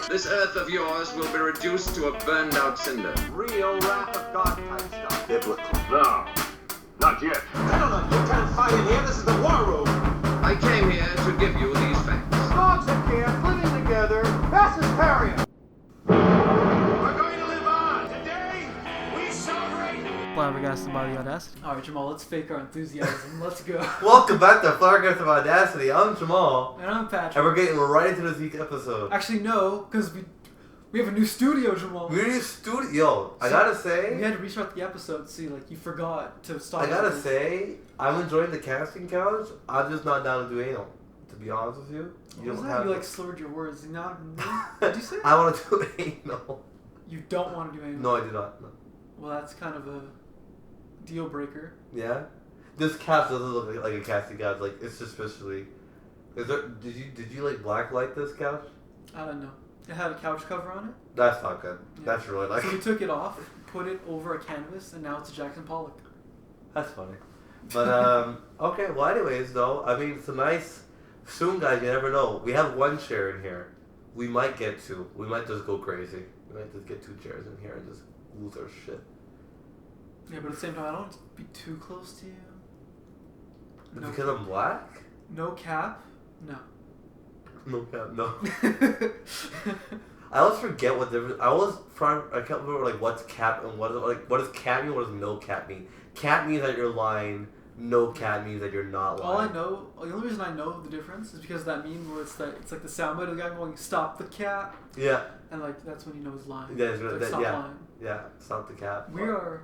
This earth of yours will be reduced to a burned out cinder. Real wrath of God type stuff. Biblical. No, not yet. Gentlemen, you can't fight in here. This is the war room. I came here to give you these facts. Dogs and cats living together. That's hysteria. We're going to live on. Today, we celebrate. Flabbergasted by the Audacity. Alright, Jamal, let's fake our enthusiasm. Let's go. Welcome back to Flabbergasted by Audacity. I'm Jamal. And I'm Patrick. And we're getting right into this week's episode. Actually, no, because we have a new studio, Jamal. We're in studio. Yo, I gotta say, we had to restart the episode. See, like, you forgot to stop. I gotta say, I'm enjoying the casting couch. I'm just not down to do anal. To be honest with you. What was that? You, like, slurred your words. Not, did you say that? I want to do anal. You don't want to do anal? No, I do not. No. Well, that's kind of a deal breaker. Yeah? This couch doesn't look like a casting couch. Like, it's suspiciously... Did you like, blacklight this couch? I don't know. It had a couch cover on it. That's not good. Yeah. That's really like... So we took it off, put it over a canvas, and now it's a Jackson Pollock. That's funny. But, okay, well, anyways, though, I mean, it's a nice... Soon, guys, you never know. We have one chair in here. We might get two. We might just go crazy. We might just get 2 chairs in here and just lose our shit. Yeah, but at the same time, I don't want to be too close to you. No. Because I'm black? No cap? No. No cap, no. I always forget what difference. I can't remember like what's cap and what does cap mean? What does no cap mean? Cap means that you're lying. No cap means that you're not lying. All I know, the only reason I know the difference is because of that meme where it's like the soundbite of the guy going "Stop the cap." Yeah. And like that's when you know he's lying. Yeah, like, stop yeah. lying. Yeah, stop the cap. We are.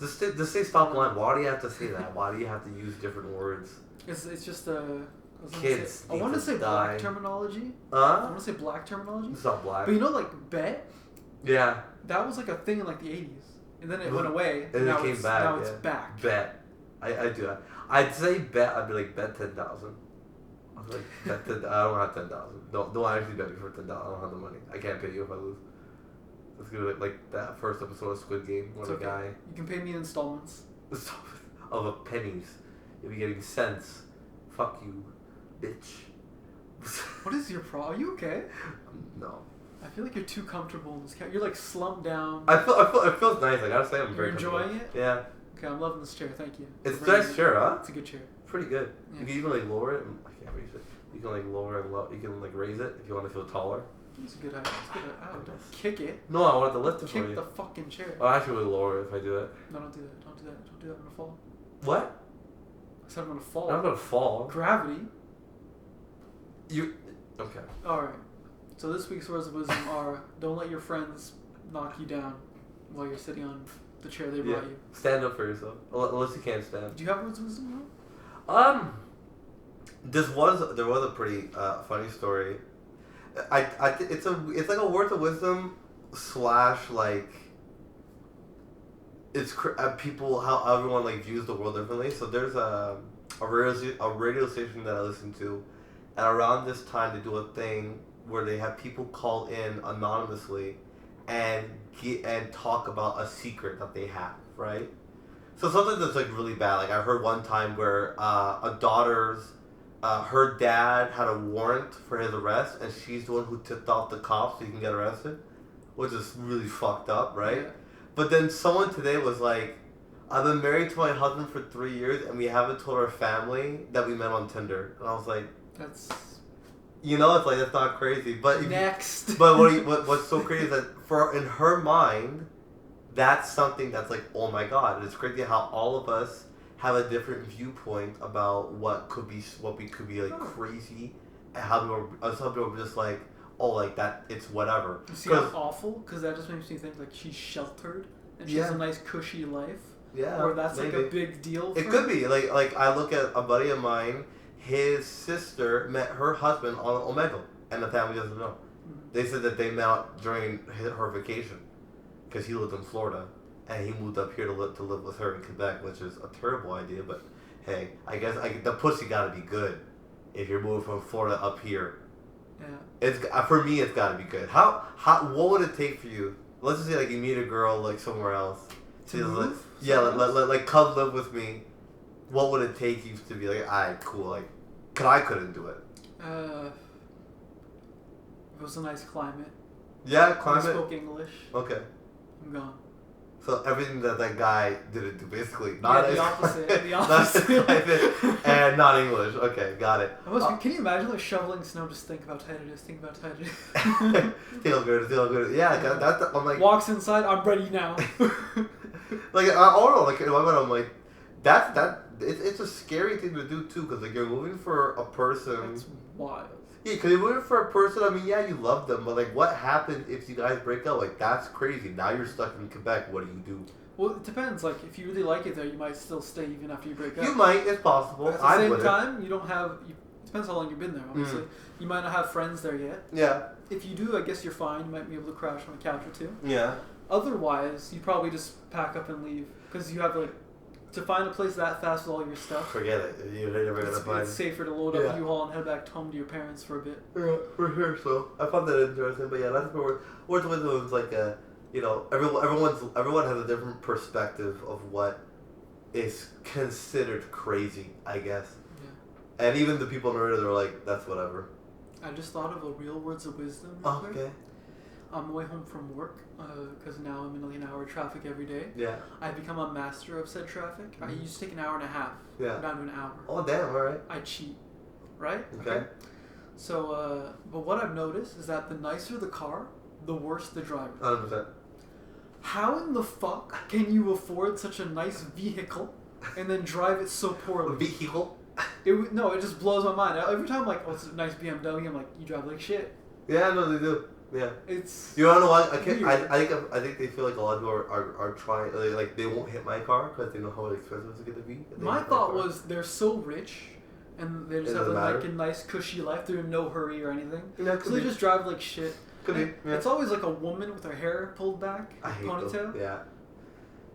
Just say stop lying. Why do you have to say that? Why do you have to use different words? It's just a. Kids. I want to say black terminology. I want to say black terminology. It's not black. But you know, like bet. Yeah. That was like a thing in like the 80s, and then it went away. And now it came back. Now it's back. Bet. I do that. I'd say bet. I'd be like bet 10,000. I'd be like bet 10. I don't have 10,000. Don't actually bet me for 10,000. I don't have the money. I can't pay you if I lose. Let's do it like that first episode of Squid Game where the guy. You can pay me in installments. Of a pennies. You'll be getting cents. Fuck you, bitch. What is your problem? Are you okay? No. I feel like you're too comfortable in this couch. You're like slumped down. It feels nice. I gotta say, I'm very enjoying it. Yeah. Okay, I'm loving this chair. Thank you. It's a nice chair, huh? It's a good chair. Pretty good. Yeah. You can even like lower it. I can't raise it. You can like lower and you can like raise it if you want to feel taller. It's a good idea. It's a good idea. Oh, don't kick it. No, I wanted to lift it for you. Kick the fucking chair. I'll actually lower it if I do it. No, don't do that. Don't do that. Don't do that. I'm gonna fall. What? I said I'm gonna fall. I'm gonna fall. Gravity. Okay. Alright. So this week's words of wisdom are: don't let your friends knock you down while you're sitting on the chair they brought you. Stand up for yourself. Unless you can't stand. Do you have words of wisdom now? There was a pretty funny story. It's like a words of wisdom / like it's people how everyone like views the world differently. So there's a radio station that I listen to, and around this time they do a thing where they have people call in anonymously and talk about a secret that they have, right? So something that's like really bad. Like I heard one time where a daughter's her dad had a warrant for his arrest, and she's the one who tipped off the cops so he can get arrested, which is really fucked up, right? Yeah. But then someone today was like, I've been married to my husband for 3 years, and we haven't told our family that we met on Tinder. And I was like, that's... You know, it's like, that's not crazy. But next. But what's so crazy is that in her mind, that's something that's like, oh my God. It's crazy how all of us have a different viewpoint about what we could be like crazy, and how some people are just like, oh, like that, it's whatever. You see how awful? Because that just makes me think like she's sheltered and she has a nice cushy life. Yeah, or that's maybe. like a big deal for It could be like I look at a buddy of mine. His sister met her husband on Omegle, and the family doesn't know. Mm-hmm. They said that they met during her vacation because he lived in Florida. And he moved up here to live with her in Quebec, which is a terrible idea. But hey, I guess the pussy gotta be good if you're moving from Florida up here. Yeah. It's for me. It's gotta be good. What would it take for you? Let's just say like you meet a girl like somewhere else. To move? Like come live with me. What would it take you to be like, alright, cool. Like, I couldn't do it. It was a nice climate. Yeah, I climate. spoke English. Okay. I'm gone. So everything that guy didn't do, basically. Yeah, the opposite. The Not opposite. climate and not English. Okay, got it. Can you imagine like shoveling snow? Just think about how tight it is. Think about how tight it is. Feel good. Yeah, that's. I'm like. Walks inside. I'm ready now. Like I don't know. Like in my mind, I'm like, it's a scary thing to do too, because like you're moving for a person. That's wild. Yeah, because you're moving for a person. I mean, yeah, you love them, but like, what happens if you guys break up? Like, that's crazy. Now you're stuck in Quebec. What do you do? Well, it depends. Like, if you really like it there, you might still stay even after you break up. You might. It's possible. But at the same time, you don't have. It depends how long you've been there. Obviously, you might not have friends there yet. Yeah. If you do, I guess you're fine. You might be able to crash on a couch or two. Yeah. Otherwise, you probably just pack up and leave because you have like to find a place that fast with all your stuff. Forget it. You're never gonna find. It's safer to load up U-Haul and head back home to your parents for a bit. Yeah, for sure. So I found that interesting, but yeah, that's where words with wisdom is like a, you know, everyone has a different perspective of what is considered crazy, I guess. Yeah. And even the people in Reddit are like, that's whatever. I just thought of a real words of wisdom. Oh, okay. On my way home from work, because now I'm in like an hour of traffic every day. Yeah. I've become a master of said traffic. I used to take an hour and a half. Yeah. Down to an hour. Oh damn! All right. I cheat, right? Okay. So, but what I've noticed is that the nicer the car, the worse the driver. 100%. How in the fuck can you afford such a nice vehicle and then drive it so poorly? Vehicle? It just blows my mind. Every time I'm like, oh, it's a nice BMW, I'm like, you drive like shit. Yeah, no, they do. Yeah. It's. You wanna know why? I think they feel like a lot of people are trying, like they won't hit my car because they know how expensive it's gonna be. My thought was they're so rich and they just have like a nice cushy life. They're in no hurry or anything. Yeah, so they just drive like shit. Could be. Yeah. It's always like a woman with her hair pulled back, I hate ponytail. those. Yeah.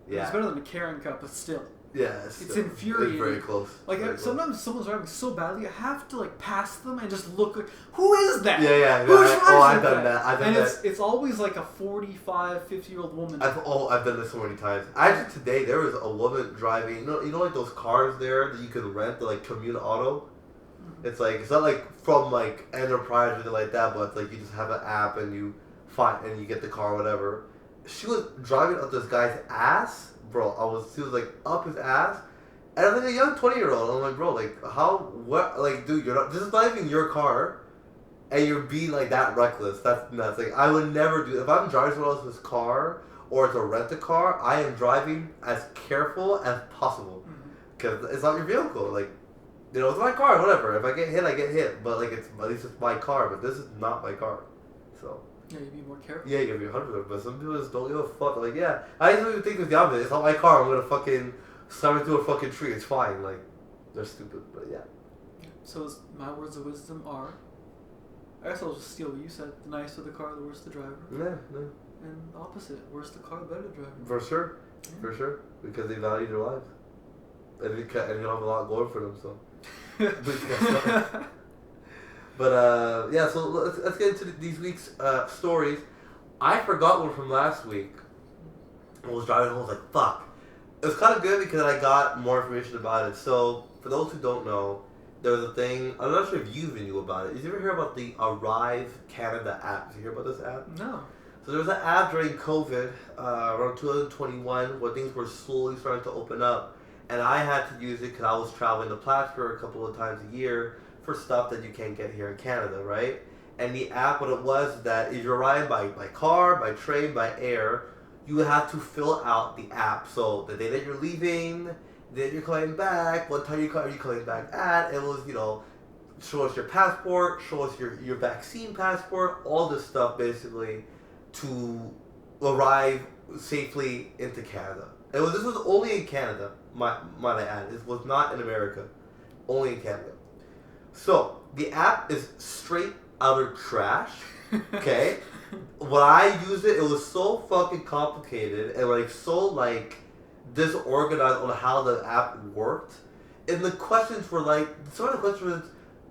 Yeah. It's better than a Karen cup, but still. Yeah, it's infuriating. It's very close. Like very sometimes someone's driving so badly, I have to like pass them and just look like, who is that? Yeah. Who drives I've like done that. I've done that. It's always like a 45, 50-year-old woman. I've done this so many times. Actually, today there was a woman driving. You know, like those cars there that you can rent, the like commute auto. Mm-hmm. It's not like from like Enterprise or anything like that, but it's like you just have an app and you get the car or whatever. She was driving up this guy's ass, bro. She was like up his ass. And I'm like a young 20-year-old. I'm like, bro, like, dude, this is not even your car, and you're being like that reckless. That's nuts. Like, I would never do. If I'm driving someone else's car or it's a rent-a-car, I am driving as careful as possible, because it's not your vehicle. Like, you know, it's my car, whatever. If I get hit, I get hit. But like, at least it's my car. But this is not my car, so. Yeah, you be more careful. Yeah, you gotta be 100%. But some people just don't give a fuck. Like, yeah, I just even think it's the opposite. It's not my car. I'm gonna fucking slam into a fucking tree. It's fine. Like, they're stupid, but yeah. So my words of wisdom are, I guess I'll just steal what you said. The nicer the car, the worse the driver. Yeah. And the opposite. Worse the car, the better the driver. For sure. Yeah. For sure. Because they value their lives. And you don't have a lot going for them, so. But yeah, so let's get into these week's stories. I forgot one from last week. I was driving home, I was like, fuck. It was kind of good because I got more information about it. So, for those who don't know, there was a thing, I'm not sure if you even knew about it. Did you ever hear about the Arrive Canada app? Did you hear about this app? No. So there was an app during COVID, around 2021, where things were slowly starting to open up. And I had to use it because I was traveling to Plattsburgh a couple of times a year for stuff that you can't get here in Canada, right? And the app, what it was, that if you're riding by car, by train, by air, you have to fill out the app. So the day that you're leaving, the day you're coming back, what time are you coming back at? It was, you know, show us your passport, show us your vaccine passport, all this stuff basically to arrive safely into Canada. This was only in Canada, might I add. It was not in America, only in Canada. So the app is straight utter trash. Okay. When I used it, it was so fucking complicated and like so like disorganized on how the app worked. And the questions were like, some of the questions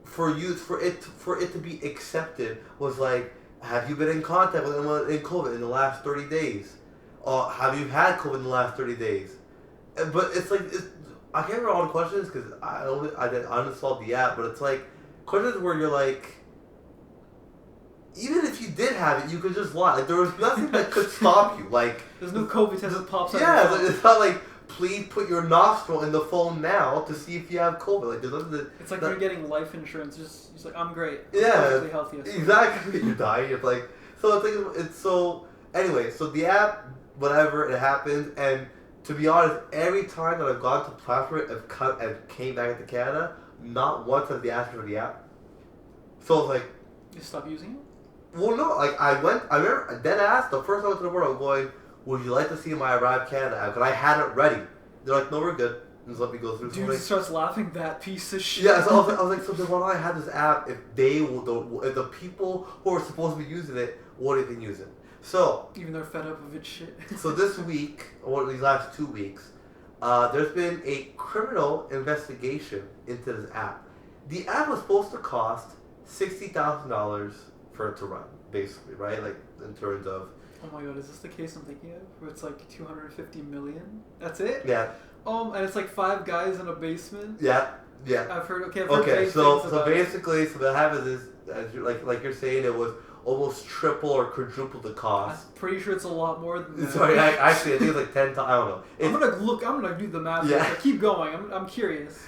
for it to be accepted was like, have you been in contact with anyone in COVID in the last 30 days? Have you had COVID in the last 30 days? But it's like, I can't remember all the questions because I uninstalled the app, but it's like questions where you're like, even if you did have it, you could just lie. Like, there was nothing that could stop you. Like, there's no COVID test that pops out. yeah, it's not like, please put your nostril in the phone now to see if you have COVID. Like, there's nothing that... It's like you're getting life insurance. Just like, I'm great. I'm yeah, perfectly healthy. exactly. You die. It's like... So, it's so... Anyway, so the app, whatever, it happened, and to be honest, every time that I've gone to apply for it, I've came back to Canada, not once have they asked me for the app. So, it's like... You stop using it? Well, no, like, I remember, dead ass, the first time I went to the world, I'm going, would you like to see my Arrive Canada app? Because I had it ready. They're like, no, we're good. And just let me go through. Dude starts laughing, that piece of shit. Yeah, so I was like, so then why don't I have this app if if the people who are supposed to be using it won't even use it? So... Even they're fed up of its shit. So this week, or these last 2 weeks, there's been a criminal investigation into this app. The app was supposed to cost $60,000 for it to run, basically, right? Like, in terms of... Oh my god, is this the case I'm thinking of? Where it's like 250 million? That's it? Yeah. And it's like 5 guys in a basement? Yeah, yeah. I've heard Okay, vague so things about basically, so what happens is, as like you're saying, it was almost triple or quadruple the cost. I'm pretty sure it's a lot more than that. Sorry, actually, I think it's like 10 times, I don't know. I'm gonna do the math. Yeah. Yeah. Keep going, I'm curious.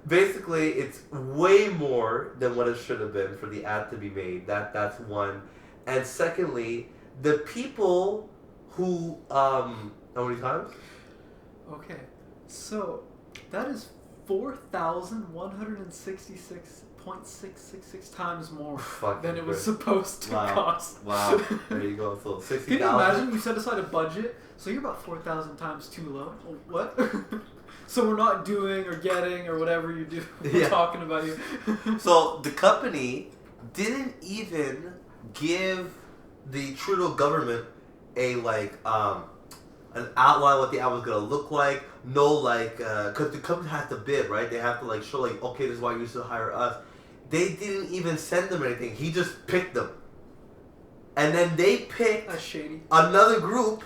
Basically, it's way more than what it should have been for the ad to be made. That's one. And secondly, the people who, how many times? Okay, so that is 4,166.666 times more than it was supposed to cost. Wow. There you go. So 60,000. Can you imagine you set aside a budget, so you're about 4,000 times too low? What? So we're not doing or getting or whatever you do. We're talking about you. So the company didn't even give the Trudeau government a an outline what the ad was gonna look like. No, because the company has to bid, right? They have to show okay, this is why you should hire us. They didn't even send them anything. He just picked them, and then they picked That's shady. another group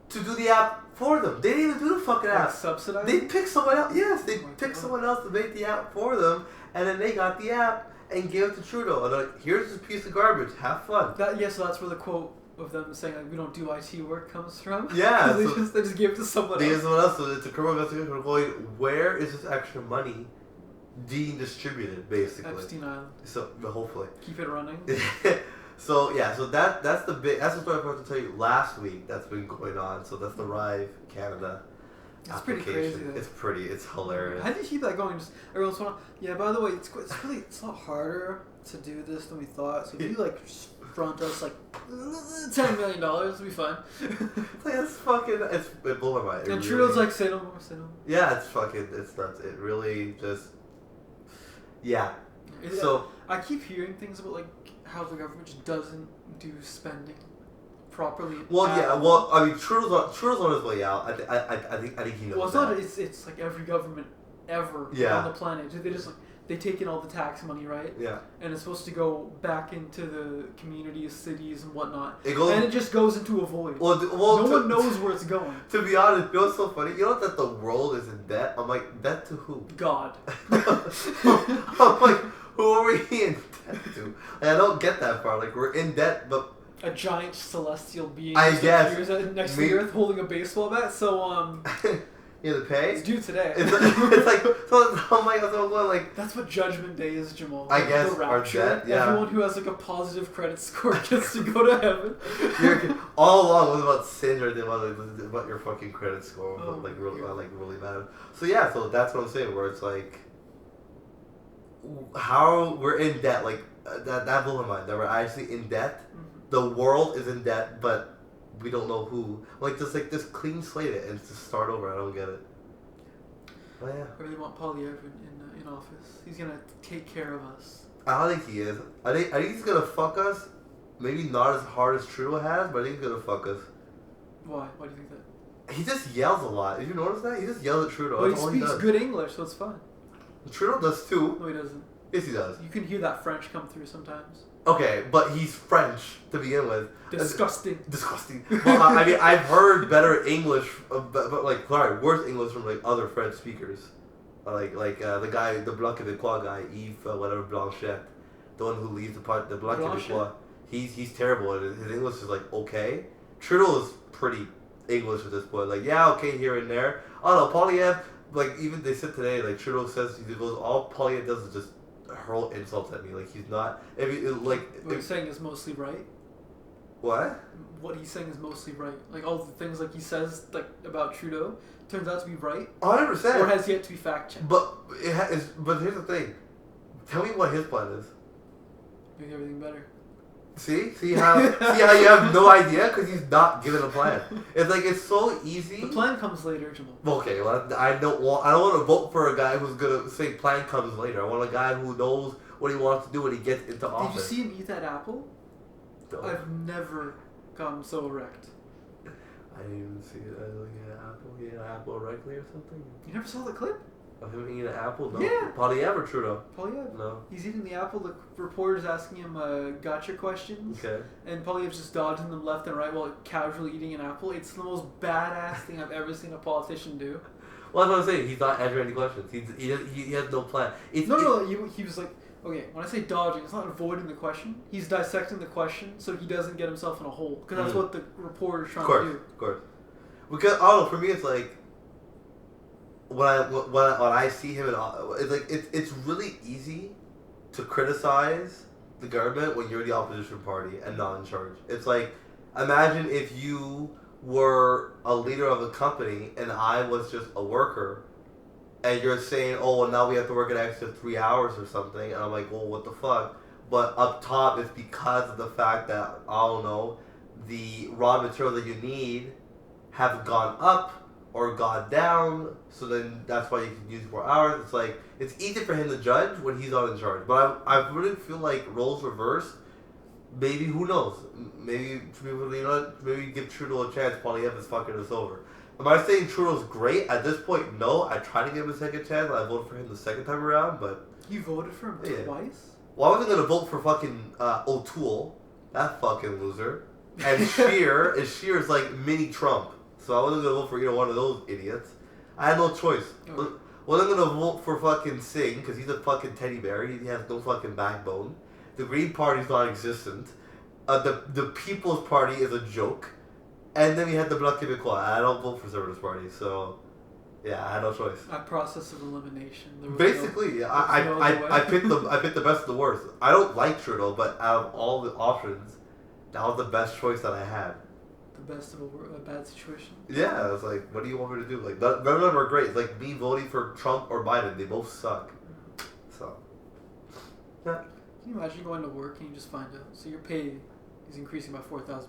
to do the app for them. They didn't even do the fucking app. Subsidized? They picked someone else. Yes, they picked someone else to make the app for them, and then they got the app and gave it to Trudeau. And they're like, here's this piece of garbage. Have fun. So that's where the quote of them saying we don't do IT work comes from. Yeah, they just gave it to someone else. They gave it to someone else. So it's a criminal investigation. We're going, where is this extra money being distributed, basically? Epstein Island. So hopefully keep it running. So that's the story I forgot to tell you last week. That's been going on. So that's the Arrive Canada. It's pretty crazy. Though. It's hilarious. How do you keep that going? Just every once in a while. Yeah. By the way, it's a lot harder to do this than we thought. So if you just front us $10 million, it'll be fine. It blew my mind. And Trudeau's say no more, say no more. Yeah, it's nuts. It really just, yeah. So I keep hearing things about how the government just doesn't do spending properly. Well, yeah. Well, I mean, Trudeau's on his way out. I think he knows. Well, it's that. not. It's like every government ever on the planet. They just they take in all the tax money, right? Yeah. And it's supposed to go back into the communities, cities, and whatnot. And it just goes into a void. Well, no one knows where it's going. To be honest, you know what's so funny? You know that the world is in debt? I'm like, debt to who? God. I'm like, who are we in debt to? I don't get that far. We're in debt, but... A giant celestial being appears next to the earth holding a baseball bat. So, you have to pay? It's due today. It's that's what Judgment Day is, Jamal. I guess. The rapture. Debt, yeah. Everyone who has a positive credit score gets to go to heaven. All along it was about sin or about your fucking credit score. Really bad. So yeah, so that's what I'm saying. Where it's how we're in debt. That blew my mind. That we're actually in debt. Mm-hmm. The world is in debt, but we don't know who. Just clean slate it and just start over. I don't get it. Oh yeah. I really want Polyev in office. He's gonna take care of us. I don't think he is. I think he's gonna fuck us. Maybe not as hard as Trudeau has, but I think he's gonna fuck us. Why? Why do you think that? He just yells a lot. Did you notice that? He just yells at Trudeau. But he speaks good English, so it's fine. Trudeau does too. No, he doesn't. Yes, he does. You can hear that French come through sometimes. Okay, but he's French to begin with. Disgusting. Disgusting. Well, I mean, I've heard better English, worse English from other French speakers, the guy, the Blanc Québécois guy, Yves, whatever Blanchet, the one who leads the Blanc Québécois. he's terrible. And his English is like okay. Trudeau is pretty English at this point. Like yeah, okay here and there. Oh no, Polyev. Like even they said today, like Trudeau says he goes all Polyev does is just hurl insults at me. Like he's not. What he's saying is mostly right. What? What he's saying is mostly right. Like all the things like he says like about Trudeau turns out to be right. 100%. Or has yet to be fact checked. But but here's the thing. Tell me what his plan is. Make everything better. See how you have no idea because he's not given a plan. It's like it's so easy. The plan comes later, Jamal. Okay, well I don't want to vote for a guy who's gonna say plan comes later. I want a guy who knows what he wants to do when he gets into office. Did you see him eat that apple? No. I've never gotten so erect. I didn't even see it. He ate an apple directly or something. You never saw the clip? Of him eating an apple? No. Yeah. Polyev or Trudeau? Polyev. No. He's eating the apple. The reporter's asking him gotcha questions. Okay. And Polyev's just dodging them left and right while casually eating an apple. It's the most badass thing I've ever seen a politician do. Well, that's what I'm saying. He's not answering any questions. He has no plan. He was like, okay, when I say dodging, it's not avoiding the question. He's dissecting the question so he doesn't get himself in a hole. Because that's what the reporter's trying to do. Of course. Because, I don't know, for me it's like, when I see him it's really easy to criticize the government when you're the opposition party and not in charge. It's like, imagine if you were a leader of a company and I was just a worker and you're saying, oh, well, now we have to work an extra 3 hours or something, and I'm like, well, what the fuck? But up top, it's because of the fact that, I don't know, the raw material that you need have gone up or gone down, so then that's why you can use more hours. It's like, it's easy for him to judge when he's not in charge. But I really feel like roles reversed. Maybe, who knows? Maybe give Trudeau a chance. Polyev is fucking us over. Am I saying Trudeau's great? At this point, no. I tried to give him a second chance. I voted for him the second time around, but... You voted for him twice? Well, I wasn't going to vote for fucking O'Toole. That fucking loser. And Scheer's like mini Trump. So I wasn't going to vote for either one of those idiots. I had no choice. Okay. Wasn't going to vote for fucking Singh, because he's a fucking teddy bear. He has no fucking backbone. The Green Party's non-existent. The People's Party is a joke. And then we had the Bloc Québécois. I don't vote for Conservative Party, so... Yeah, I had no choice. A process of elimination. Basically, I picked the best of the worst. I don't like Trudeau, but out of all the options, that was the best choice that I had. The best of a bad situation? Yeah, I was like, what do you want me to do? Like, none of them are great. It's like me voting for Trump or Biden. They both suck. So, yeah. Can you imagine going to work and you just find out, so your pay is increasing by 4,000%?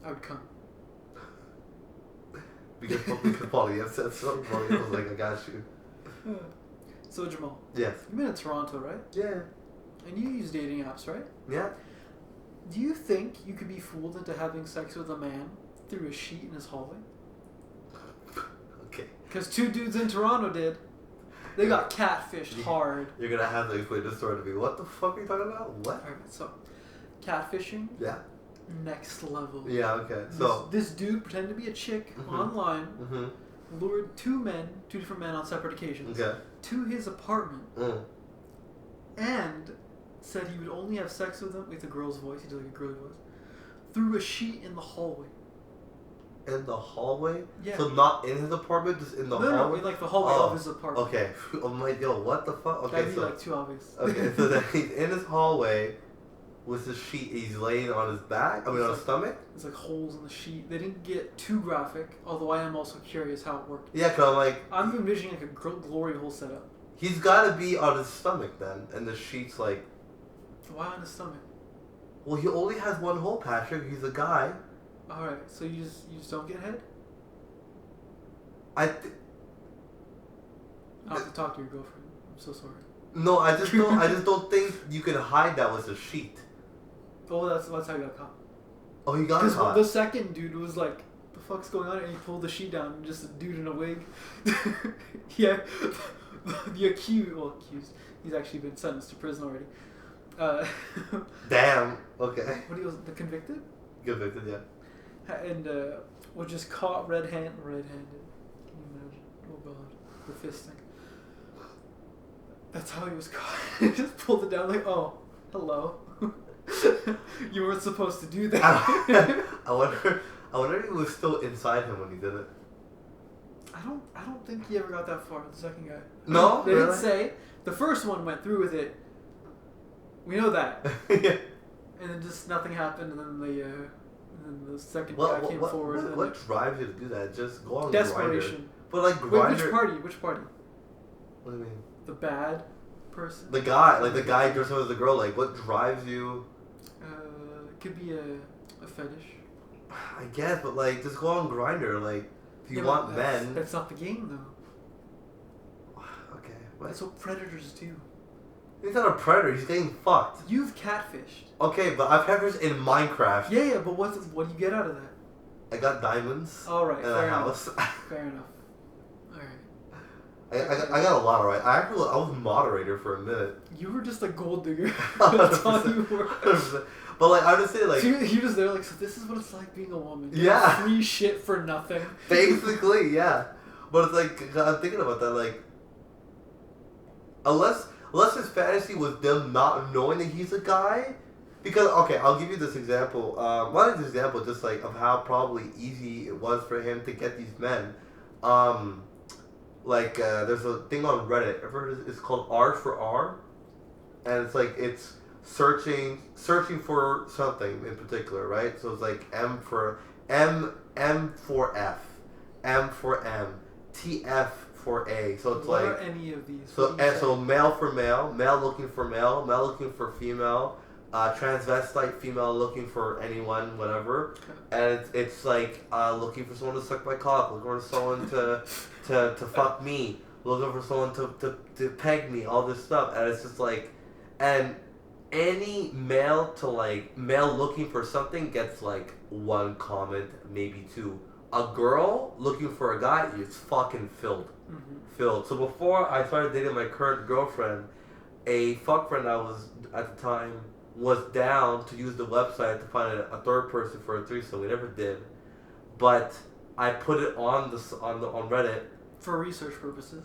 I would come. Because Polyev said so. Polyev was like, I got you. So, Jamal. Yes. You've been in Toronto, right? Yeah. And you use dating apps, right? Yeah. Do you think you could be fooled into having sex with a man through a sheet in his hallway? Okay. Because 2 dudes in Toronto did. They got catfished hard. You're going to have to explain this story to me. What the fuck are you talking about? What? Alright, so, catfishing. Yeah. Next level. Yeah, okay. So this dude pretended to be a chick online, lured 2 different men on separate occasions, to his apartment, and said he would only have sex with them with a girl's voice. He did like a girly voice. Through a sheet in the hallway. In the hallway? Yeah. So not in his apartment, just in the hallway? No, in like the hallway of his apartment. Okay. I'm like, yo, what the fuck? Okay, that'd be like too obvious. Okay, so then he's in his hallway with the sheet. He's laying on his back. On his stomach. There's like holes in the sheet. They didn't get too graphic, although I am also curious how it worked. Yeah, cause I'm envisioning like a glory hole setup. He's got to be on his stomach then, and the sheet's like. Why on his stomach? Well, he only has one hole, Patrick. He's a guy. All right, so you just don't get head. I'll have to talk to your girlfriend. I'm so sorry. No, I just don't think you can hide that with a sheet. Oh, that's how you got caught. Oh, he got caught. The second dude was like, "The fuck's going on?" And he pulled the sheet down, and just a dude in a wig. Yeah, the accused. He's actually been sentenced to prison already. Damn. Okay. What he was the convicted? Convicted, yeah. And was just caught red-handed. Can you imagine? Oh god, the fisting. That's how he was caught. He just pulled it down like, oh, hello. You weren't supposed to do that. I wonder if he was still inside him when he did it. I don't think he ever got that far. The second guy. No, They really? didn't say. The first one went through with it. We know that. Yeah. And then just nothing happened, and then the second guy came forward. What drives you to do that? Just go on desperation. Grindr. But like Wait, Grindr. which party? What do you mean? The bad person. The guy dressed up as the girl. Like, what drives you? It could be a fetish. I guess, but like, just go on Grindr. Like, if you Yeah, want but men. that's not the game, though. Okay. What? That's what predators do. He's not a predator. He's getting fucked. You've catfished. Okay, but I've catfished in Minecraft. Yeah, but what do you get out of that? I got diamonds. All right, And fair a enough. house. Fair enough. All right. I got a lot right. I was moderator for a minute. You were just a gold digger. That's all you were. 100%. But like, I would just say like. So you're just there like, so this is what it's like being a woman. You Yeah. get free shit for nothing. Basically, yeah. But it's like, I'm thinking about that, like, unless his fantasy was them not knowing that he's a guy, because, okay, I'll give you this example, one example just, like, of how probably easy it was for him to get these men. There's a thing on Reddit, I've heard it's called R for R, and it's like, it's searching for something in particular, right? So it's like M for F, M for M, TF for A. So it's What like are any of these? so male for male, male looking for male, male looking for female, transvestite female looking for anyone, whatever. And it's like looking for someone to suck my cock, looking for someone to fuck me, looking for someone to peg me, all this stuff. And it's just like, and any male looking for something gets like one comment, maybe two. A girl looking for a guy, it's fucking filled. Mm-hmm. Filled. So before I started dating my current girlfriend, a fuck friend I was at the time was down to use the website to find a third person for a threesome. We never did, but I put it on Reddit For research purposes.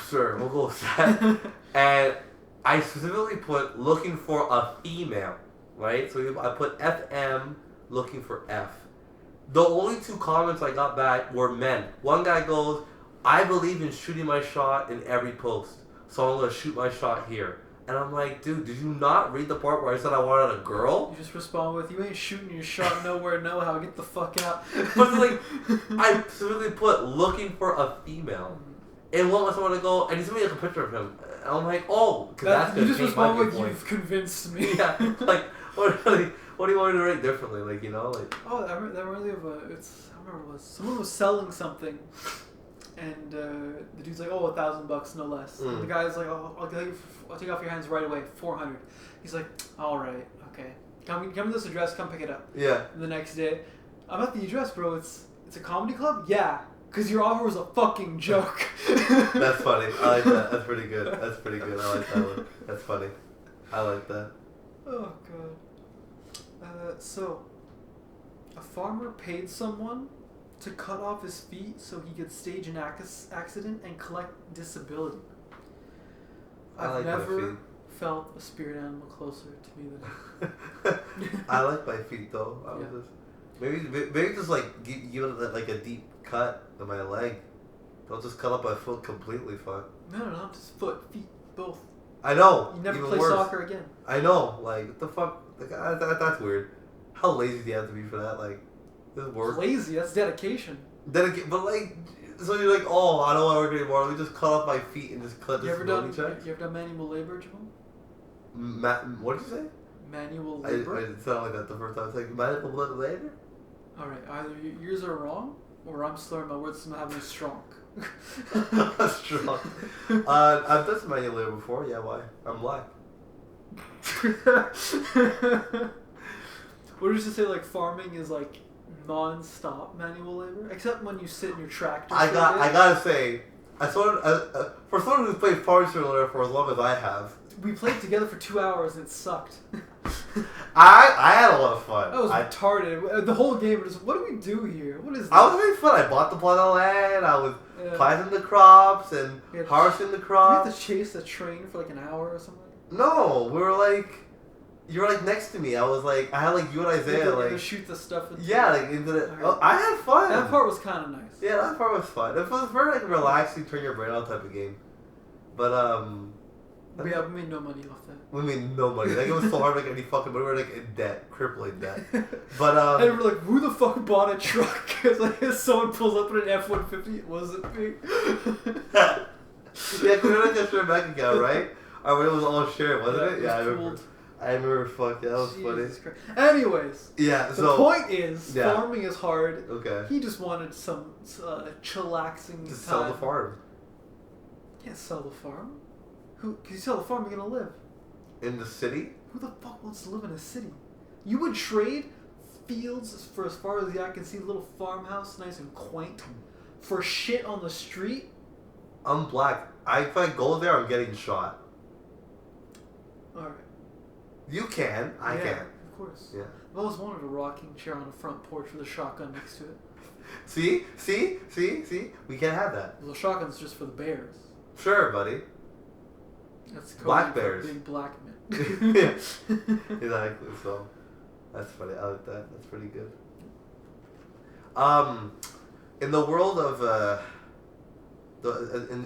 Sure, we'll go with that. And I specifically put looking for a female, right? So I put FM looking for F. The only two comments I got back were men. One guy goes, I believe in shooting my shot in every post, so I'm going to shoot my shot here. And I'm like, dude, did you not read the part where I said I wanted a girl? You just respond with, you ain't shooting your shot nowhere, no how, get the fuck out. But it's like, I specifically put looking for a female. And what was someone to go, and he sent me like a picture of him. And I'm like, oh, because that's going you to just change my respond with, viewpoint. you've convinced me. Yeah, like, what do you want me to rate differently? Like, you know, like. Oh, that reminds me of I don't remember what it was. Someone was selling something, and the dude's like, oh, $1,000, no less. And the guy's like, oh, I'll take off your hands right away, 400. He's like, all right, okay. Come to this address, come pick it up. Yeah. And the next day, I'm at the address, bro. It's a comedy club? Yeah. Because your offer was a fucking joke. That's funny. I like that. That's pretty good. I like that one. That's funny. I like that. Oh, God. So, a farmer paid someone to cut off his feet so he could stage an accident and collect disability. I I've like my never feet. felt a spirit animal closer to me than I like my feet though. I was Yeah. just maybe just like give it like a deep cut on my leg. Don't just cut up my foot completely. Fuck. No, just feet, both. I know. You never even play worse. soccer again. I know. Like what the fuck? Like, that's weird. How lazy do you have to be for that? Like this is work. Lazy, that's dedication. But like, so you're like, oh, I don't want to work anymore. Let me just cut off my feet and just cut You this ever disability done check. you ever done manual labor, Jamal? What did you say? Manual I labor? didn't sound like that the first time. It's like medical blood later. Alright, either yours are wrong, or I'm slurring my words and not having a strong. Strong. I've done some manual labor before. Yeah, why? I'm black. What did you say? Like farming is like non-stop manual labor, except when you sit in your tractor. I gotta say, for someone who's played Farm Simulator for as long as I have, We played together for 2 hours and it sucked. I had a lot of fun. That was retarded. The whole game was, what do we do here? What is this? I was having fun. I bought the plot of land. I was planting the crops and harvesting the Did we crops. have to chase a train for like an hour or something? No, we were like, You were like next to me. I was like, I had like you and Isaiah to like shoot the stuff. yeah, like into the. Oh, I had fun. That part was kind of nice. Yeah, that part was fun. It was very like relaxing, turn your brain on type of game. But we made no money off that. we made no money. Like it was so hard to make any fucking money. We were like in debt, crippling debt. But and we're like, who the fuck bought a truck? Because like someone pulls up in an F-150. It wasn't me. yeah, because we had like a shared bank account, right? Or it was all shared, wasn't it? Yeah, I remember. I remember. Fuck, yeah, that was Jesus funny. Christ. Anyways, yeah. the So point is, farming is hard. Okay. He just wanted some chillaxing time. To sell the farm. You can't sell the farm. Because you sell the farm, you're gonna live. In the city? Who the fuck wants to live in a city? You would trade fields for as far as the eye can see, little farmhouse, nice and quaint, for shit on the street? I'm black. If I go there, I'm getting shot. Alright. You can. I can't. Of course. Yeah. I've always wanted a rocking chair on a front porch with a shotgun next to it. See? We can't have that. The shotgun's just for the bears. Sure, buddy. That's Black code for bears. big black men. Yeah. Exactly. So that's funny. I like that. That's pretty good. In the world of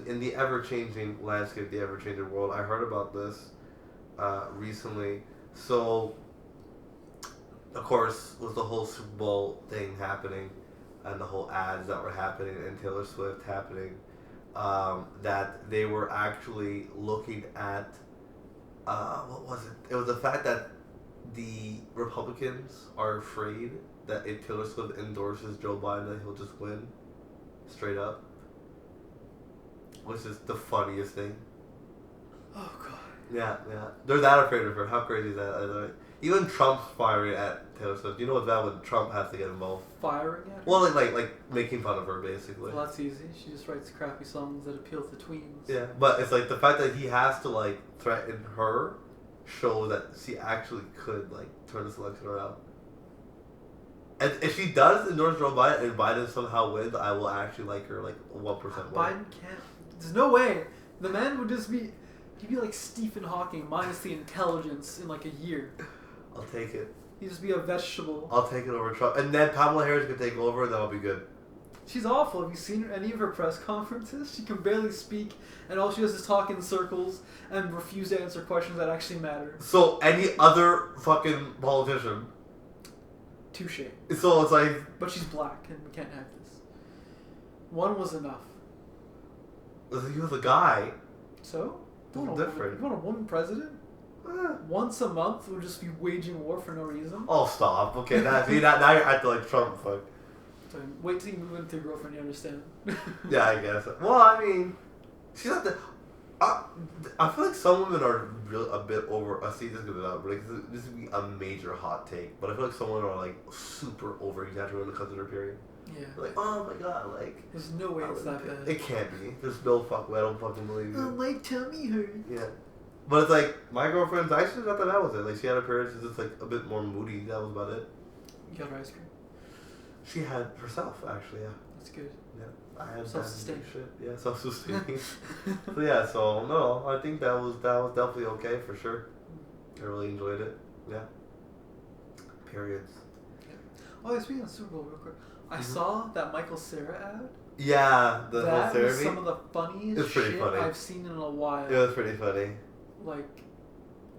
in the ever changing landscape, the ever changing world, I heard about this recently. So of course, with the whole Super Bowl thing happening, and the whole ads that were happening, and Taylor Swift happening. That they were actually looking at, what was it? It was the fact that the Republicans are afraid that if Taylor Swift endorses Joe Biden, that he'll just win, straight up. Which is the funniest thing. Oh, God. Yeah. They're that afraid of her. How crazy is that? Even Trump's firing at Taylor Swift. You know what's bad when Trump has to get involved? Firing at her? Well, like making fun of her, basically. Well, that's easy. She just writes crappy songs that appeal to tweens. Yeah, but it's like the fact that he has to like threaten her shows that she actually could like turn this election around. And if she does endorse Joe Biden and Biden somehow wins, I will actually like her like 1% more. Biden can't. There's no way. The man would just be. He'd be like Stephen Hawking minus the intelligence in like a year. I'll take it. He'd just be a vegetable. I'll take it over Trump, and then Kamala Harris can take over, and that'll be good. She's awful. Have you seen any of her press conferences? She can barely speak, and all she does is talk in circles and refuse to answer questions that actually matter. So any other fucking politician. Touche. So it's like. But she's black, and we can't have this. One was enough. He was a guy. So? You want Different. You want a woman president? Once a month, we'll just be waging war for no reason. Oh, stop. Okay, now you're acting like Trump, fuck. So wait till you move into your girlfriend, you understand. Yeah, I guess. Well, I mean, she's not the. I feel like some women are a bit over. I see this gonna be out, but like, this would be a major hot take. But I feel like some women are like super over exaggerated when it comes to their period. Yeah. Like, oh my god, like. There's no way it's that bad. It can't be. There's no fuck way. I don't fucking believe you. My tummy hurts. Yeah. But it's like, my girlfriend's actually not that bad with it. Like, she had her period, she's just like a bit more moody. That was about it. You got her ice cream? She had herself, actually, yeah. That's good. Yeah. I had self-sustaining. shit. Yeah, self-sustaining. So yeah, so no, I think that was definitely okay for sure. I really enjoyed it. Yeah. Periods. Yeah. Oh, speaking of Super Bowl, real quick, I saw that Michael Cera ad. Yeah, the whole that therapy. was some of the funniest pretty shit funny. I've seen in a while. It was pretty funny. Like,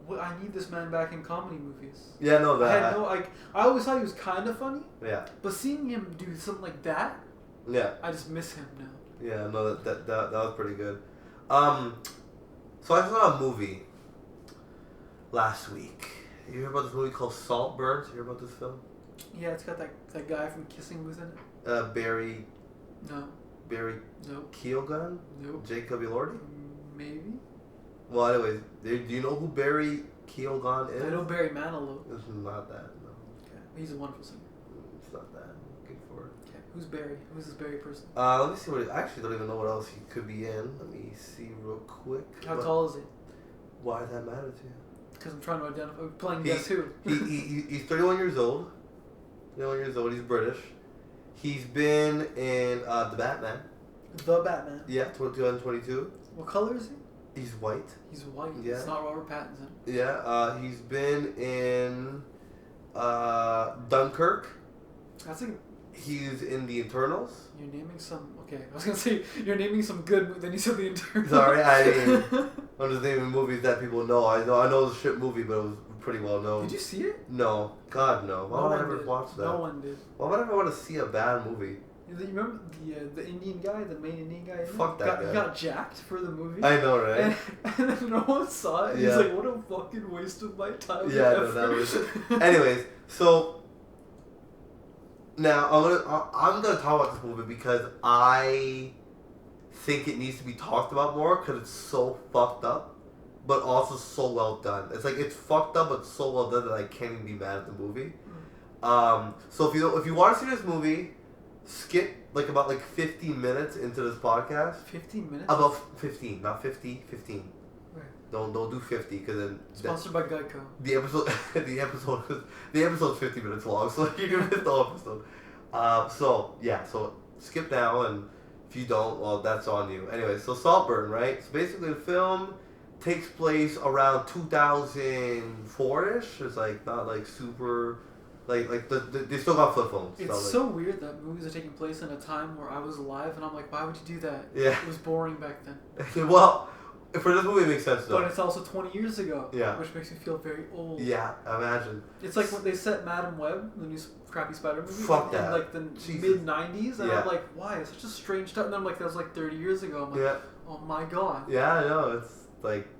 I need this man back in comedy movies. Yeah, no, that. I always thought he was kind of funny. Yeah. But seeing him do something like that, yeah, I just miss him now. Yeah, no, that was pretty good. So I saw a movie last week. You hear about this movie called Saltburn? You hear about this film? Yeah, it's got that guy from Kissing Booth in it. Barry No. Keoghan? Nope. Jacob Elordi? Maybe. Well, anyways, do you know who Barry Keoghan is? I know Barry Manilow. It's not that, no. Okay. He's a wonderful singer. It's not that. I'm looking for it. Okay. Who's Barry? Who's this Barry person? Let me see I actually don't even know what else he could be in. Let me see real quick. How tall is he? Why does that matter to you? Because I'm trying to identify. Playing Guess Who. He's 31 years old. 31 years old. He's British. He's been in The Batman. The Batman. Yeah, 2022. What color is he? He's white. He's white. Yeah. It's not Robert Pattinson. Yeah. He's been in Dunkirk. That's like He's in The Internals. you're naming some. Okay, I was gonna say you're naming some good. Then you said the Internals. Sorry, I mean, I'm just naming movies that people know. I know it's a shit movie, but it was pretty well known. Did you see it? No, God no. Why would I ever watch that? No one did. Why would I ever want to see a bad movie? You remember the Indian guy, the main Indian guy? Fuck that guy. He got jacked for the movie. I know, right? And then no one saw it. Yeah. He's like, what a fucking waste of my time. and Yeah, no, that effort." was. Anyways, so now I'm gonna talk about this movie because I think it needs to be talked about more because it's so fucked up, but also so well done. It's like it's fucked up but so well done that I can't even be mad at the movie. So if you want to see this movie, skip about 15 minutes into this podcast. 15 minutes? About 15, not 50, 15. Right. Don't do 50 because then Sponsored by Geico. the episode's 50 minutes long, so you're gonna miss the whole episode. So skip now, and if you don't, well, that's on you. Anyway, so Saltburn, right? So basically, the film takes place around 2004-ish. It's not super. They still got flip phones. It's so weird that movies are taking place in a time where I was alive, and I'm like, why would you do that? Yeah. It was boring back then. Well, for this movie, it makes sense though. But it's also 20 years ago. Yeah. Which makes me feel very old. Yeah, imagine. It's like when they set Madam Web, the new crappy Spider movie, Fuck in that. the Jesus. mid-90s, and Yeah. I'm like, why? It's such a strange time. And then I'm like, that was 30 years ago. I'm like, Yeah. oh my god. Yeah, I know. It's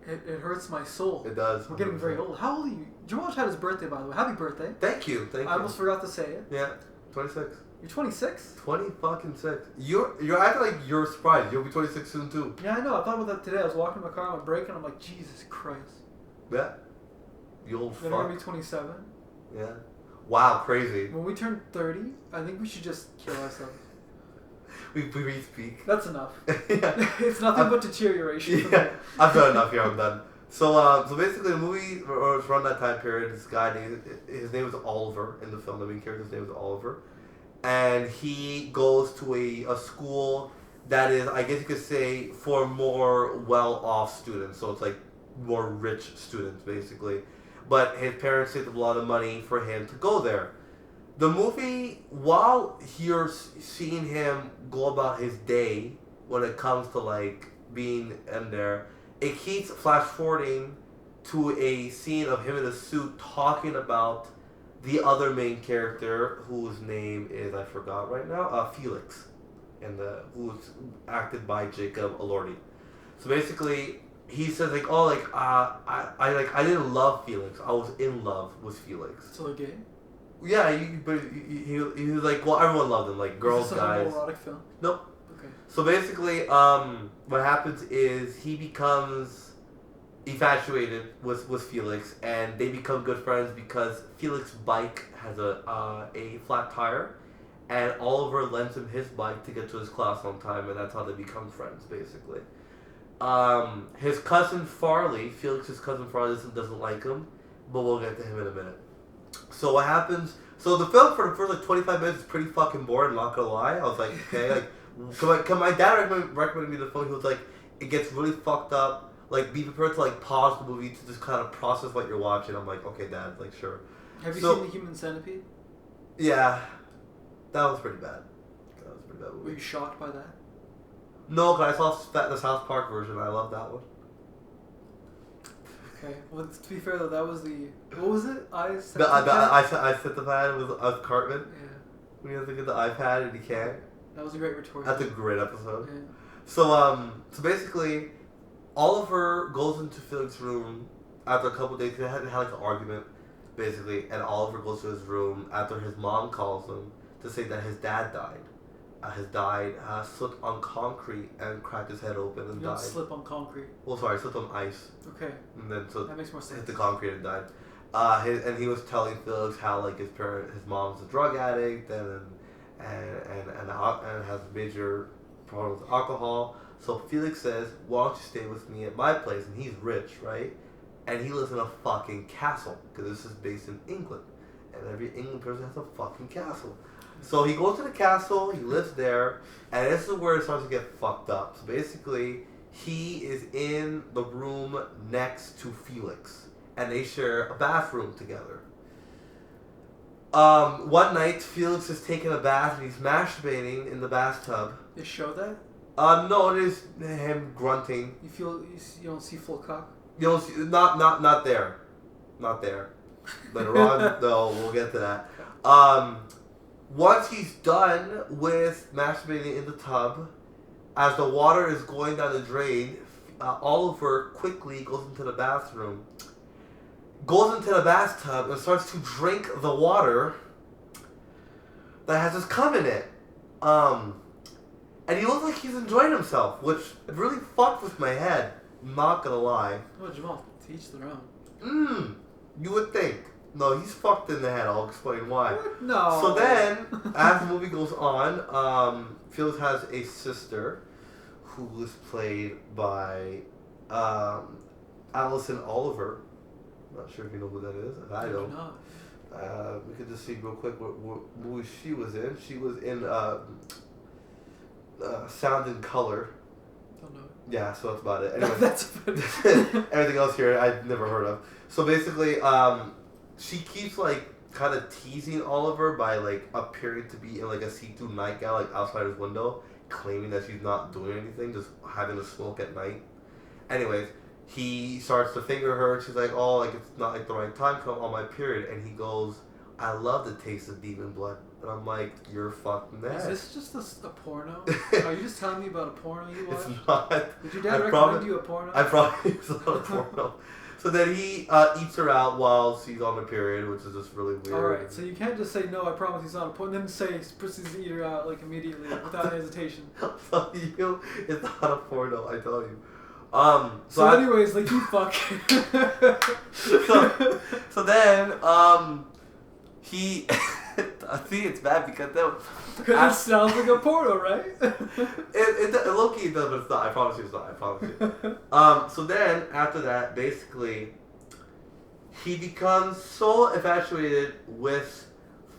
It hurts my soul. it does. We're getting very old. How old are you? Jamal had his birthday, by the way. Happy birthday. Thank you. I almost forgot to say it. Yeah, 26. You're 26? 20 fucking 6. You're acting like you're surprised. You'll be 26 soon too. Yeah, I know. I thought about that today. I was walking in my car on my break, and I'm like, Jesus Christ. Yeah. You old Then I'm fuck. going to be 27. Yeah. Wow, crazy. When we turn 30, I think we should just kill ourselves. We speak. That's enough. Yeah. It's nothing but deterioration. Yeah. I've done enough here. I'm done. So basically, the movie was around that time period. This guy his name was Oliver in the film. The main character's name was Oliver, and he goes to a school that is, I guess you could say, for more well-off students. So it's more rich students, basically. But his parents saved a lot of money for him to go there. The movie, while you're seeing him go about his day when it comes to being in there, it keeps flash forwarding to a scene of him in a suit talking about the other main character, whose name is, I forgot right now, Felix, who's acted by Jacob Elordi. So basically, he says I didn't love Felix. I was in love with Felix. So they're gay? Yeah, he was like, well, everyone loved him, girls, Is this a guys. homoerotic film? Nope. Okay. So basically, what happens is he becomes infatuated with Felix, and they become good friends because Felix's bike has a flat tire, and Oliver lends him his bike to get to his class on time, and that's how they become friends, basically. His cousin Farley, Felix's cousin Farley, doesn't like him, but we'll get to him in a minute. So what happens? So the film for the first 25 minutes is pretty fucking boring. Not gonna lie. I was like, okay, my dad recommended me the film. He was like, it gets really fucked up. Be prepared to pause the movie to just kind of process what you're watching. I'm like, okay, Dad, sure. Have you seen The Human Centipede? Yeah, that was pretty bad. That was a pretty bad movie. Were you shocked by that? No, because I saw the South Park version. I love that one. Okay. Well, to be fair though, that was what was it? I Set the Pad with Cartman. Yeah. When he has to get the iPad and he can't. That was a great retort. That's a great episode. Yeah. So basically, Oliver goes into Felix's room after a couple days. They had an argument, basically, and Oliver goes to his room after his mom calls him to say that his dad died. Slipped on concrete and cracked his head open and You died. don't slip on concrete. Well, sorry, slipped on ice. Okay. And then That makes more sense. hit the concrete and died. And he was telling Felix how his mom's a drug addict and has major problems with alcohol. So Felix says, "Why don't you stay with me at my place?" And he's rich, right? And he lives in a fucking castle because this is based in England, and every England person has a fucking castle. So he goes to the castle, he lives there, and this is where it starts to get fucked up. So basically, he is in the room next to Felix, and they share a bathroom together. One night, Felix is taking a bath and he's masturbating in the bathtub. They show that? No, it is him grunting. You don't see full cock? You don't see, not there. Not there. Later on, no, we'll get to that. Once he's done with masturbating in the tub, as the water is going down the drain, Oliver quickly goes into the bathroom, goes into the bathtub, and starts to drink the water that has his cum in it. And he looks like he's enjoying himself, which really fucked with my head. I'm not gonna lie. Well, Jamal, teach their own. You would think. No, he's fucked in the head. I'll explain why. What? No. So then, as the movie goes on, Felix has a sister who was played by Alison Oliver. I'm not sure if you know who that is. I don't. We could just see real quick what movie she was in. She was in Sound and Color. Don't know. Yeah, so that's about it. Anyway, That's about it. everything else here I've never heard of. So basically, she keeps like kind of teasing Oliver by like appearing to be in like a see-through nightgown like outside his window, claiming that she's not doing anything, just having a smoke at night. Anyways, he starts to finger her, and she's like, "Oh, like it's not like the right time, come on my period." And he goes, "I love the taste of demon blood." And I'm like, "You're fucking mad." Is this just a porno? Are you just telling me about a porno you watched? It's not. Did your dad recommend you a porno? I promise it's not a porno. So then he eats her out while she's on the period, which is just really weird. Alright, so you can't just say, "No, I promise he's not a porno," and then say, proceeds to eat her out like immediately without hesitation. Fuck you, it's not a porno, I tell you. So anyways, like, you fuck. so then, he... See, it's bad because then... Because it sounds like a porno, right? it low-key does, but it's not. I promise you it's not. I promise you. So then, after that, basically, he becomes so infatuated with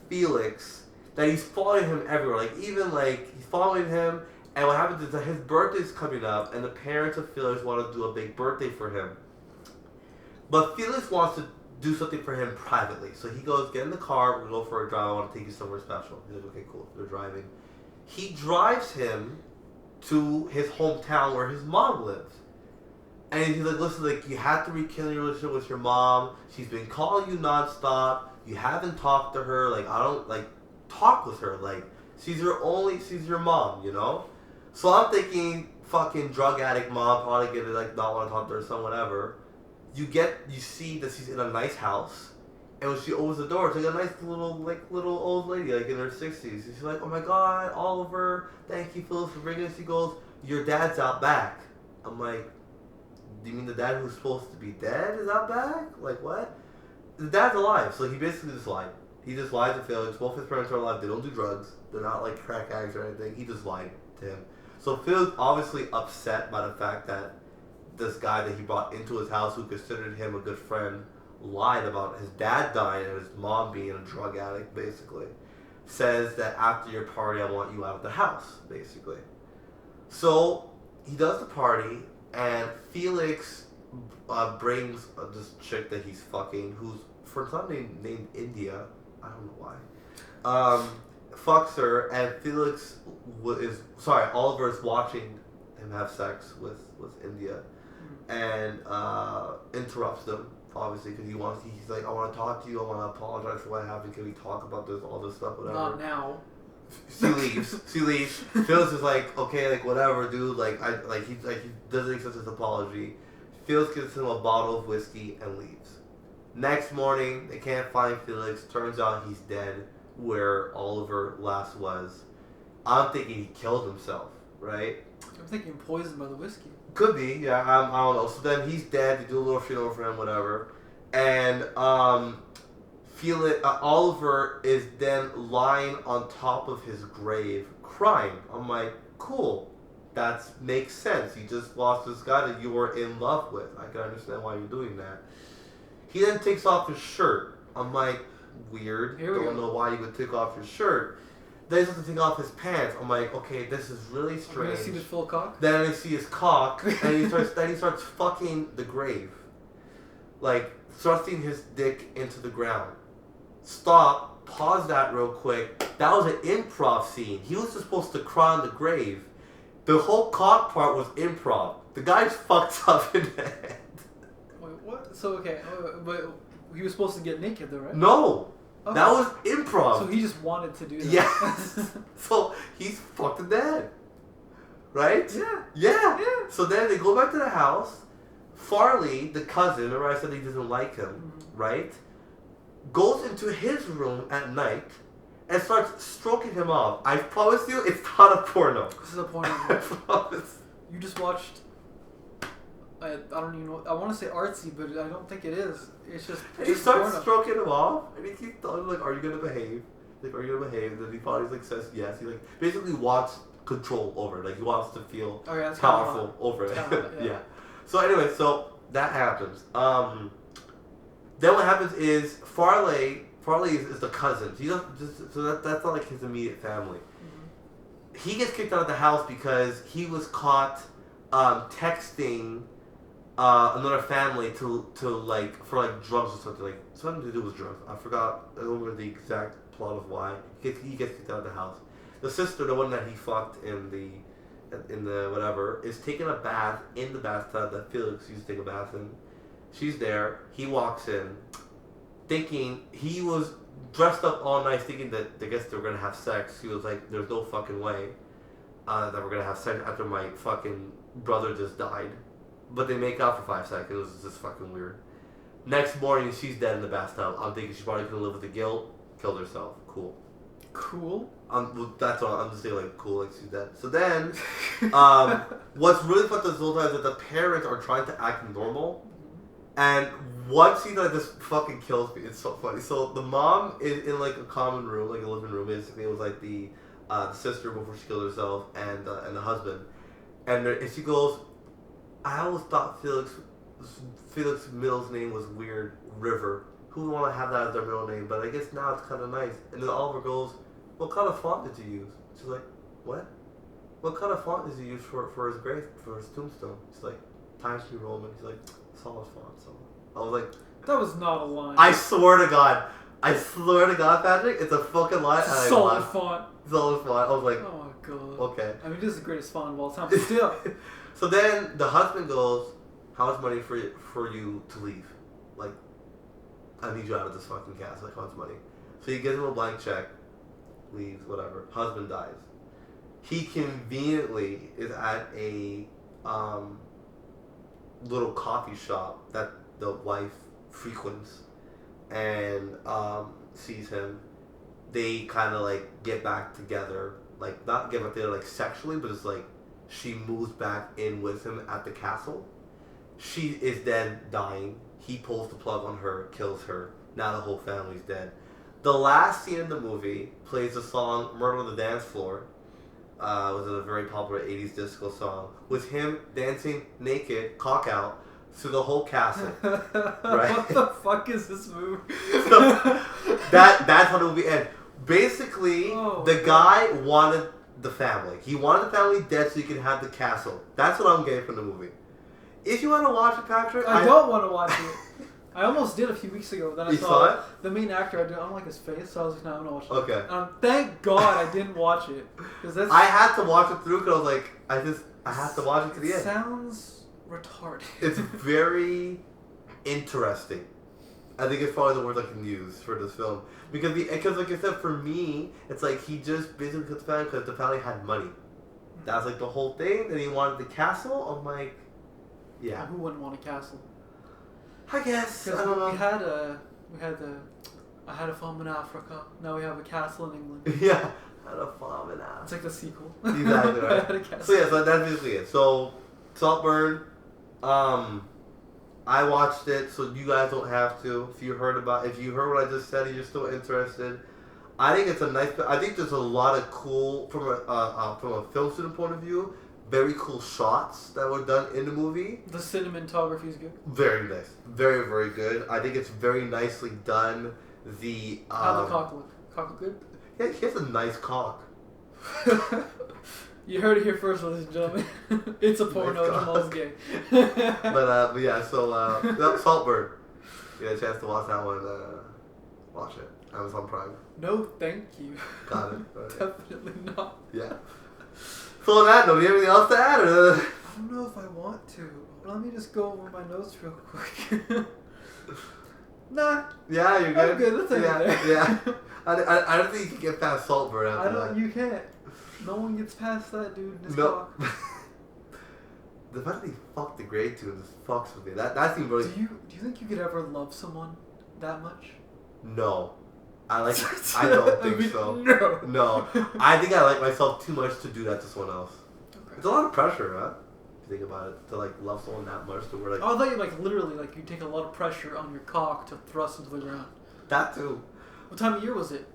Felix that he's following him everywhere. Like, even, like, he's following him, and what happens is that his birthday's coming up, and the parents of Felix want to do a big birthday for him. But Felix wants to do something for him privately. So he goes, "Get in the car, we'll go for a drive, I want to take you somewhere special." He's like, "Okay, cool." They're driving. He drives him to his hometown where his mom lives. And he's like, "Listen, like, you have to rekindle your relationship with your mom. She's been calling you nonstop. You haven't talked to her. Like, I don't, like, talk with her. Like, she's your mom, you know?" So I'm thinking, fucking drug addict mom, probably gonna, like, not want to talk to her son, whatever. You see that she's in a nice house, and when she opens the door, it's like a nice little old lady, like in her 60s. And she's like, "Oh my God, Oliver, thank you, Phyllis, for bringing us." She goes, "Your dad's out back." I'm like, "Do you mean the dad who's supposed to be dead is out back? Like, what?" The dad's alive, so he basically just lied. He just lied to Felix. Both his parents are alive. They don't do drugs. They're not like crack addicts or anything. He just lied to him. So Felix obviously upset by the fact that this guy that he brought into his house, who considered him a good friend, lied about his dad dying and his mom being a drug addict, basically. Says that after your party, I want you out of the house, basically. So he does the party, and Felix brings this chick that he's fucking, who's for something named India. I don't know why. Fucks her, and Oliver is watching him have sex with India. And interrupts them, obviously, because he's like, "I want to talk to you, I want to apologize for what happened, can we talk about this, all this stuff, whatever." Not now. She leaves. Felix is like, "Okay, like, whatever, dude, he doesn't accept his apology." Felix gives him a bottle of whiskey and leaves. Next morning, they can't find Felix. Turns out he's dead where Oliver last was. I'm thinking he killed himself, right? I'm thinking poisoned by the whiskey. Could be, yeah, I don't know. So then he's dead, they do a little funeral for him, whatever. And Oliver is then lying on top of his grave, crying. I'm like, cool, that makes sense. You just lost this guy that you were in love with. I can understand why you're doing that. He then takes off his shirt. I'm like, weird. Here we Don't go. know why you would take off your shirt. Then he starts to take off his pants. I'm like, okay, this is really We're strange. gonna see this full cock. Then I see his cock, and he starts fucking the grave, like thrusting his dick into the ground. Stop. Pause that real quick. That was an improv scene. He was just supposed to cry on the grave. The whole cock part was improv. The guy's fucked up in the head. Wait, what? So okay, but he was supposed to get naked though, right? No, Oh. that was improv. So he just wanted to do that. Yeah. So he's fucked in the head. Right? Yeah. Yeah. Yeah. So then they go back to the house. Farley, the cousin, remember I said he doesn't like him, right? Goes into his room at night and starts stroking him off. I promise you, it's not a porno. This is a porno. I promise. You just watched. I don't even know. I want to say artsy, but I don't think it is. It's just. And he just starts porno. stroking him off, and he keeps telling him, like, are you gonna behave? Like, are you gonna behave? And then he finally like says yes. He like basically wants control over it. Like he wants to feel Okay, that's kinda powerful hot. over it. Kinda hot, yeah. So anyway, so that happens. Then what happens is Farley is the cousin. He doesn't just, so that's not like his immediate family. He gets kicked out of the house because he was caught texting another family to like for like drugs or something, like something to do with drugs. I forgot. I don't remember the exact plot of why he gets kicked out of the house. The sister, the one that he fucked in the whatever, is taking a bath in the bathtub that Felix used to take a bath in. She's there. He walks in, thinking he was dressed up all nice, thinking that I guess they were gonna have sex. He was like, "There's no fucking way that we're gonna have sex after my fucking brother just died." But they make out for 5 seconds. It's just fucking weird. Next morning, she's dead in the bathtub. I'm thinking she probably couldn't live with the guilt. Killed herself. Cool. Cool. Well, that's all. I'm just saying, like, cool, like she's dead. So then, what's really fucked this whole time is that the parents are trying to act normal. And one scene that just fucking kills me. It's so funny. So the mom is in like a common room, like a living room. Basically, it was like the sister before she killed herself, and the husband. And she goes, "I always thought Felix's middle name was weird. River. Who would want to have that as their middle name? But I guess now it's kind of nice." And then Oliver goes, "What kind of font did you use?" She's like, "What? What kind of font did you use for his grave, for his tombstone?" She's like, "Times New Roman." He's like, "Solid font." So I was like, That was not a line. I swear to God, Patrick, it's a fucking line. It's a and I solid laughed. font. Solid font. I was like, Oh my god. okay. I mean, this is the greatest font of all time. But still. So then the husband goes, "How much money for you to leave? Like, I need you out of this fucking castle. Like, how much money?" So he gives him a blank check, leaves, whatever. Husband dies. He conveniently is at a little coffee shop that the wife frequents, and sees him. They kind of like get back together, like not get back together like sexually, but it's like she moves back in with him at the castle. She is then dying. He pulls the plug on her, kills her. Now the whole family's dead. The last scene in the movie plays the song "Murder on the Dance Floor." Was a very popular 80s disco song with him dancing naked, cock out, through the whole castle. Right? What the fuck is this movie? So, that's how the movie ends. Basically, the guy wanted the family. He wanted the family dead so he could have the castle. That's what I'm getting from the movie. If you want to watch it, Patrick, I don't want to watch it. I almost did a few weeks ago. Then I saw it? the main actor. I don't like his face, so I was like, no, I'm gonna watch it. Okay. Thank God I didn't watch it, because that's. I had to watch it through because I was like, I have to watch it to the end. Sounds retarded. It's very interesting. I think it's probably the word I can use for this film because like I said, for me, it's like he just basically killed the family because the family had money. That's like the whole thing. And he wanted the castle. I'm like, yeah. Who wouldn't want a castle? I guess. I Because don't know. I had a farm in Africa. Now we have a castle in England. Yeah. I had a farm in Africa. It's like the sequel. Exactly I right. had a castle. So yeah, so that's basically it. So Saltburn, I watched it, so you guys don't have to. If you heard what I just said and you're still interested, I think it's a nice. I think there's a lot of cool from a film student point of view. Very cool shots that were done in the movie. The cinematography is good. Very nice, very very good. I think it's very nicely done. How'd the cock look? Cock look good? He has a nice cock. You heard it here first, ladies and gentlemen. It's a porno. Nice Jamal's cock. gay. But yeah, so Saltburn. You had a chance to watch that one. Watch it. Amazon Prime. No, thank you. Got it. Right. Definitely not. Yeah. So on that note, do you have anything else to add? Or? I don't know if I want to. Let me just go over my notes real quick. Nah. Yeah, you're good. I'm good. Let's end yeah, it there. yeah. I don't think you can get past Saltburn after I don't. that. You can't. No one gets past that dude in his No. cock. The fact that he fucked the grade too just fucks with me. That seems really. Do you think you could ever love someone that much? No. I don't think so. No. No. I think I like myself too much to do that to someone else. Okay. It's a lot of pressure, huh? If you think about it. To like love someone that much to where like. Oh, I thought you like literally like you take a lot of pressure on your cock to thrust into the ground. That too. What time of year was it?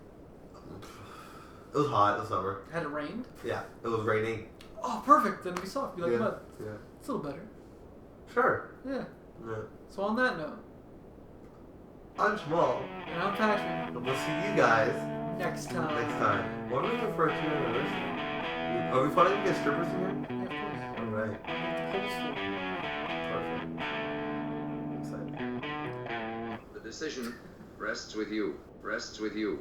It was hot in the summer. Had it rained? Yeah. It was raining. Oh, perfect. Then we saw it. Be like, Yeah. mud. Yeah. It's a little better. Sure. Yeah. Yeah. So on that note, I'm Jamal. and I'm Patrick. And we'll see you guys Next time. next time. What are we doing for a 2-year anniversary? Are we finally gonna get strippers in here? Yeah, of Alright. course. Perfect. Excited. The decision rests with you. Rests with you.